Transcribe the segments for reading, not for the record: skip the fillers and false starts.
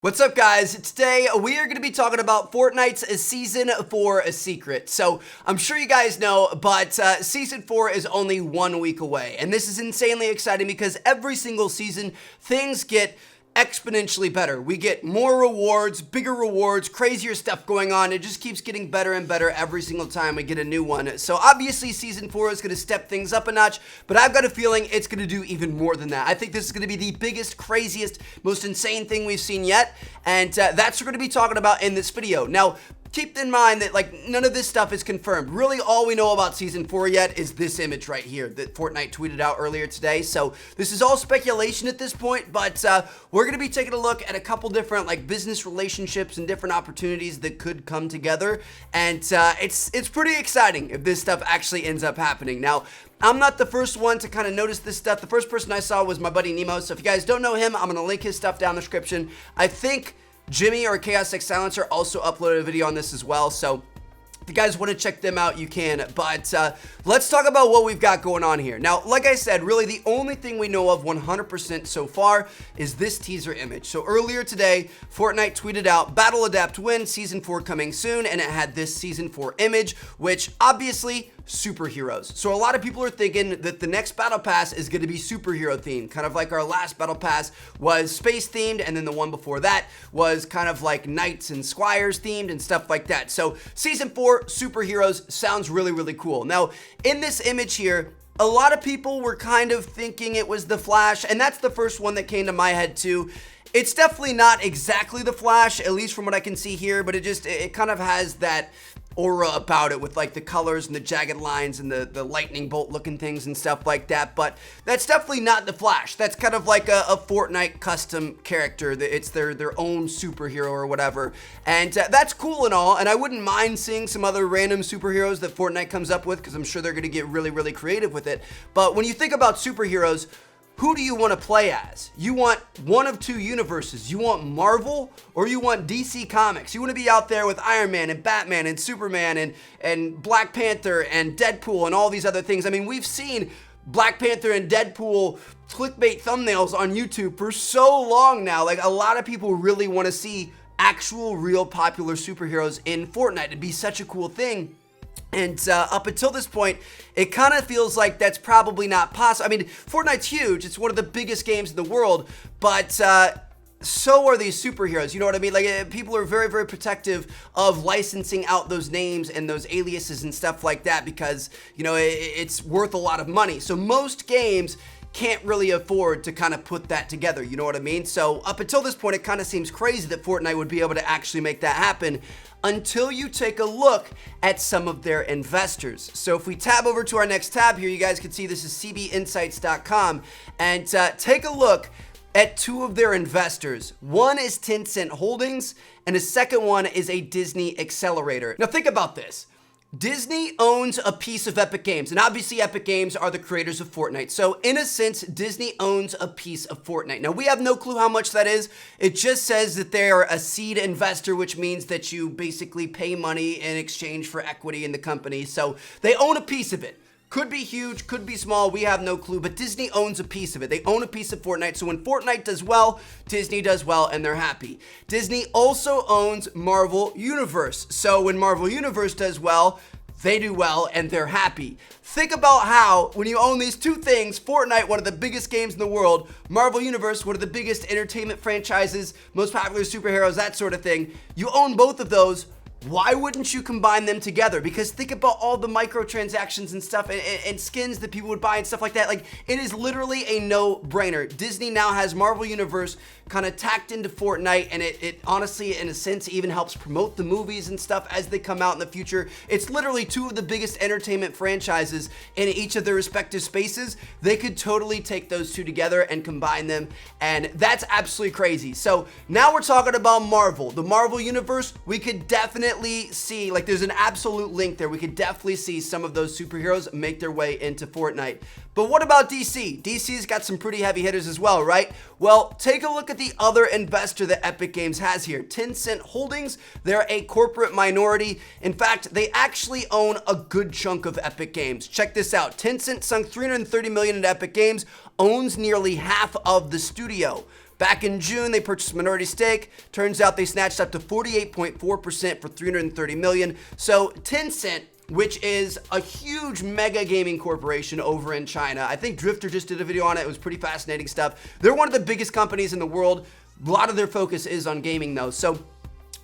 What's up, guys? Today we are going to be talking about Fortnite's Season 4 A Secret. So I'm sure you guys know, but Season 4 is only 1 week away. And this is insanely exciting because every single season things get exponentially better. We get more rewards, bigger rewards, crazier stuff going on. It just keeps getting better and better every single time we get a new one. So obviously Season 4 is going to step things up a notch, but I've got a feeling it's going to do even more than that. I think this is going to be the biggest, craziest, most insane thing we've seen yet, and that's what we're going to be talking about in this video. Now, keep in mind that none of this stuff is confirmed. Really, all we know about Season 4 yet is this image right here that Fortnite tweeted out earlier today. So this is all speculation at this point, but we're going to be taking a look at a couple different business relationships and different opportunities that could come together. And it's pretty exciting if this stuff actually ends up happening. Now, I'm not the first one to kind of notice this stuff. The first person I saw was my buddy Nemo. So if you guys don't know him, I'm going to link his stuff down in the description. I think Jimmy or Chaos X Silencer also uploaded a video on this as well, so if you guys want to check them out, you can. But let's talk about what we've got going on here. Now, like I said, really the only thing we know of 100% so far is this teaser image. So earlier today, Fortnite tweeted out, Battle Adapt Win, Season 4 coming soon, and it had this Season 4 image, which obviously superheroes. So a lot of people are thinking that the next battle pass is going to be superhero themed, kind of like our last battle pass was space themed, and then the one before that was kind of like knights and squires themed and stuff like that. So Season 4 superheroes sounds really, really cool. Now, in this image here, a lot of people were kind of thinking it was the Flash, and that's the first one that came to my head too. It's definitely not exactly the Flash, at least from what I can see here, but it kind of has that aura about it with the colors and the jagged lines and the lightning bolt looking things and stuff like that. But that's definitely not the Flash. That's kind of like a Fortnite custom character. It's their own superhero or whatever, and that's cool and all, and I wouldn't mind seeing some other random superheroes that Fortnite comes up with, because I'm sure they're going to get really, really creative with it. But when you think about superheroes, who do you want to play as? You want one of two universes. You want Marvel or you want DC Comics. You want to be out there with Iron Man and Batman and Superman and Black Panther and Deadpool and all these other things. I mean, we've seen Black Panther and Deadpool clickbait thumbnails on YouTube for so long now. A lot of people really want to see actual, real popular superheroes in Fortnite. It'd be such a cool thing. And up until this point, it kind of feels like that's probably not possible. I mean, Fortnite's huge. It's one of the biggest games in the world, but so are these superheroes. You know what I mean? People are very, very protective of licensing out those names and those aliases and stuff like that because, it's worth a lot of money. So most games can't really afford to kind of put that together, you know what I mean? So up until this point, it kind of seems crazy that Fortnite would be able to actually make that happen until you take a look at some of their investors. So if we tab over to our next tab here, you guys can see this is cbinsights.com, and take a look at two of their investors. One is Tencent Holdings, and the second one is a Disney accelerator. Now think about this. Disney owns a piece of Epic Games, and obviously Epic Games are the creators of Fortnite. So in a sense, Disney owns a piece of Fortnite. Now we have no clue how much that is. It just says that they are a seed investor, which means that you basically pay money in exchange for equity in the company. So they own a piece of it. Could be huge, could be small, we have no clue, but Disney owns a piece of it. They own a piece of Fortnite, so when Fortnite does well, Disney does well, and they're happy. Disney also owns Marvel Universe, so when Marvel Universe does well, they do well, and they're happy. Think about how, when you own these two things, Fortnite, one of the biggest games in the world, Marvel Universe, one of the biggest entertainment franchises, most popular superheroes, that sort of thing, you own both of those. Why wouldn't you combine them together? Because think about all the microtransactions and stuff and skins that people would buy and stuff like that. It is literally a no-brainer. Disney now has Marvel Universe kind of tacked into Fortnite, and it honestly, in a sense, even helps promote the movies and stuff as they come out in the future. It's literally two of the biggest entertainment franchises in each of their respective spaces. They could totally take those two together and combine them, and that's absolutely crazy. So now we're talking about Marvel. The Marvel Universe, we could definitely see, there's an absolute link there. We could definitely see some of those superheroes make their way into Fortnite. But what about DC? DC's got some pretty heavy hitters as well, right? Well, take a look at the other investor that Epic Games has here, Tencent Holdings. They're a corporate minority. In fact, they actually own a good chunk of Epic Games. Check this out. Tencent sunk $330 million in Epic Games, owns nearly half of the studio. Back in June, they purchased a minority stake. Turns out they snatched up to 48.4% for $330 million. So Tencent, which is a huge mega gaming corporation over in China. I think Drifter just did a video on it. It was pretty fascinating stuff. They're one of the biggest companies in the world. A lot of their focus is on gaming though. So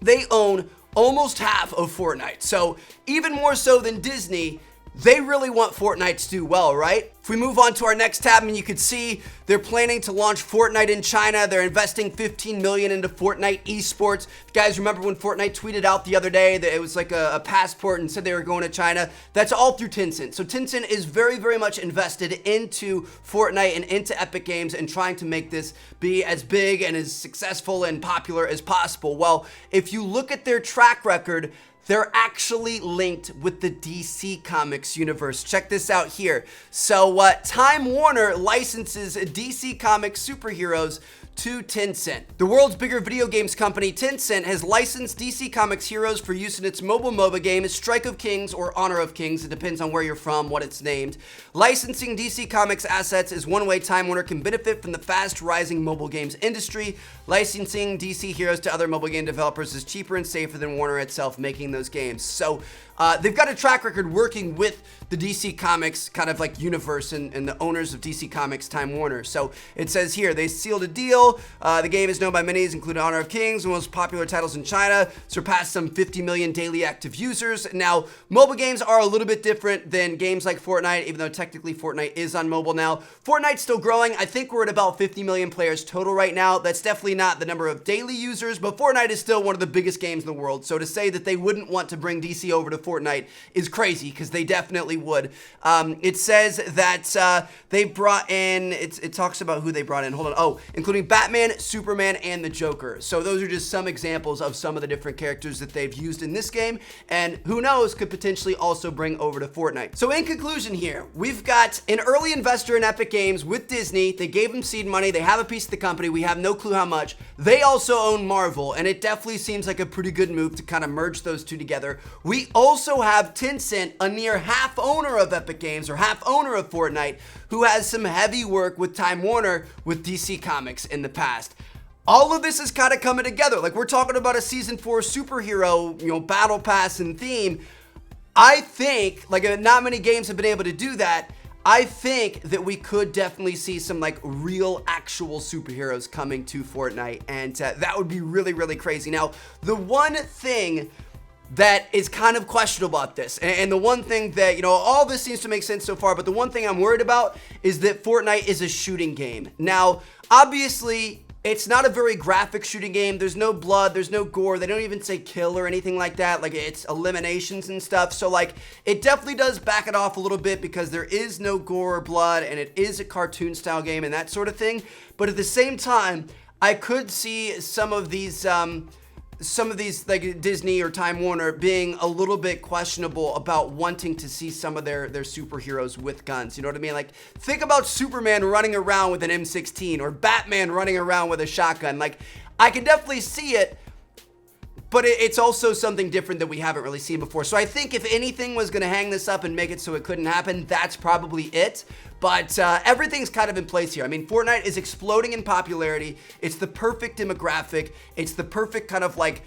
they own almost half of Fortnite. So even more so than Disney, they really want Fortnite to do well, right? If we move on to our next tab, and you can see they're planning to launch Fortnite in China. They're investing $15 million into Fortnite esports. You guys remember when Fortnite tweeted out the other day that it was like a passport and said they were going to China? That's all through Tencent. So Tencent is very, very much invested into Fortnite and into Epic Games and trying to make this be as big and as successful and popular as possible. Well, if you look at their track record, they're actually linked with the DC Comics universe. Check this out here. So Time Warner licenses DC Comics superheroes to Tencent. The world's bigger video games company, Tencent, has licensed DC Comics heroes for use in its mobile MOBA game, Strike of Kings or Honor of Kings. It depends on where you're from, what it's named. Licensing DC Comics assets is one way Time Warner can benefit from the fast-rising mobile games industry. Licensing DC heroes to other mobile game developers is cheaper and safer than Warner itself making those games. So they've got a track record working with the DC Comics kind of like universe and the owners of DC Comics, Time Warner. So it says here, they sealed a deal. The game is known by many as including Honor of Kings, one of the most popular titles in China, surpassed some 50 million daily active users. Now, mobile games are a little bit different than games like Fortnite, even though technically Fortnite is on mobile now. Fortnite's still growing. I think we're at about 50 million players total right now. That's definitely not the number of daily users, but Fortnite is still one of the biggest games in the world. So to say that they wouldn't want to bring DC over to Fortnite is crazy, because they definitely would. It says that they brought in, it talks about who they brought in. Hold on. Oh, including Batman, Superman, and the Joker. So those are just some examples of some of the different characters that they've used in this game, and who knows, could potentially also bring over to Fortnite. So in conclusion here, we've got an early investor in Epic Games with Disney. They gave them seed money. They have a piece of the company. We have no clue how much. They also own Marvel, and it definitely seems like a pretty good move to kind of merge those two together. We also have Tencent, a near half owner of Epic Games, or half owner of Fortnite, who has some heavy work with Time Warner with DC Comics in the past. All of this is kind of coming together. Like, we're talking about a season 4 superhero, battle pass and theme. I think, like, not many games have been able to do that. I think that we could definitely see some like real actual superheroes coming to Fortnite, and that would be really, really crazy. Now, the one thing that is kind of questionable about this, and the one thing that, all this seems to make sense so far, but the one thing I'm worried about is that Fortnite is a shooting game. Now, obviously, it's not a very graphic shooting game. There's no blood, there's no gore. They don't even say kill or anything like that. Like, it's eliminations and stuff. So, like, it definitely does back it off a little bit, because there is no gore or blood, and it is a cartoon style game and that sort of thing. But at the same time, I could see some of these like Disney or Time Warner being a little bit questionable about wanting to see some of their superheroes with guns. You know what I mean? Like, think about Superman running around with an M16 or Batman running around with a shotgun. Like, I can definitely see it, but it's also something different that we haven't really seen before. So I think if anything was going to hang this up and make it so it couldn't happen, that's probably it. But everything's kind of in place here. I mean, Fortnite is exploding in popularity. It's the perfect demographic. It's the perfect kind of like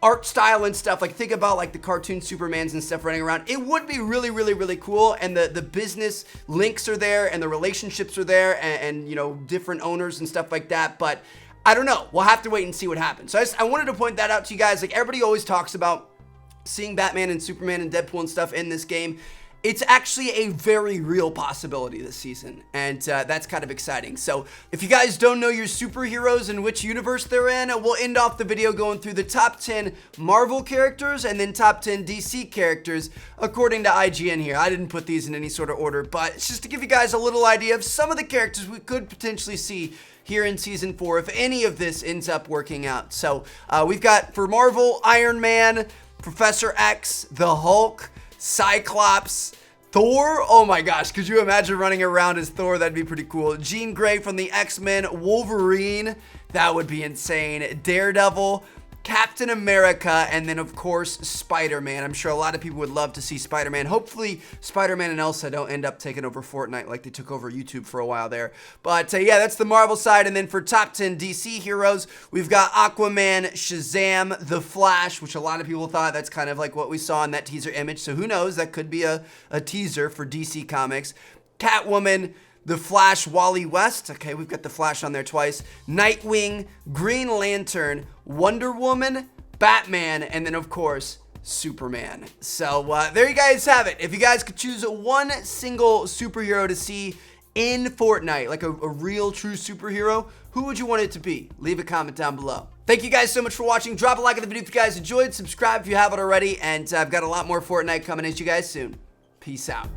art style and stuff. Like, think about like the cartoon Supermans and stuff running around. It would be really, really, really cool. And the business links are there, and the relationships are there, and different owners and stuff like that. But I don't know. We'll have to wait and see what happens. So I wanted to point that out to you guys. Like, everybody always talks about seeing Batman and Superman and Deadpool and stuff in this game. It's actually a very real possibility this season, and that's kind of exciting. So if you guys don't know your superheroes and which universe they're in, we'll end off the video going through the top 10 Marvel characters and then top 10 DC characters according to IGN here. I didn't put these in any sort of order, but it's just to give you guys a little idea of some of the characters we could potentially see here in season 4 if any of this ends up working out. So we've got, for Marvel, Iron Man, Professor X, the Hulk, Cyclops, Thor. Oh my gosh, could you imagine running around as Thor? That'd be pretty cool. Jean Grey from the X-Men, Wolverine, that would be insane. Daredevil, Captain America, and then of course Spider-Man. I'm sure a lot of people would love to see Spider-Man. Hopefully Spider-Man and Elsa don't end up taking over Fortnite like they took over YouTube for a while there. But yeah, that's the Marvel side. And then for top 10 DC heroes, we've got Aquaman, Shazam, The Flash, which a lot of people thought that's kind of like what we saw in that teaser image. So who knows, that could be a teaser for DC Comics. Catwoman, The Flash, Wally West. Okay, we've got The Flash on there twice. Nightwing, Green Lantern, Wonder Woman, Batman, and then of course Superman. So there you guys have it. If you guys could choose one single superhero to see in Fortnite, like a real true superhero, who would you want it to be? Leave a comment down below. Thank you guys so much for watching. Drop a like on the video if you guys enjoyed. Subscribe if you haven't already. And I've got a lot more Fortnite coming at you guys soon. Peace out.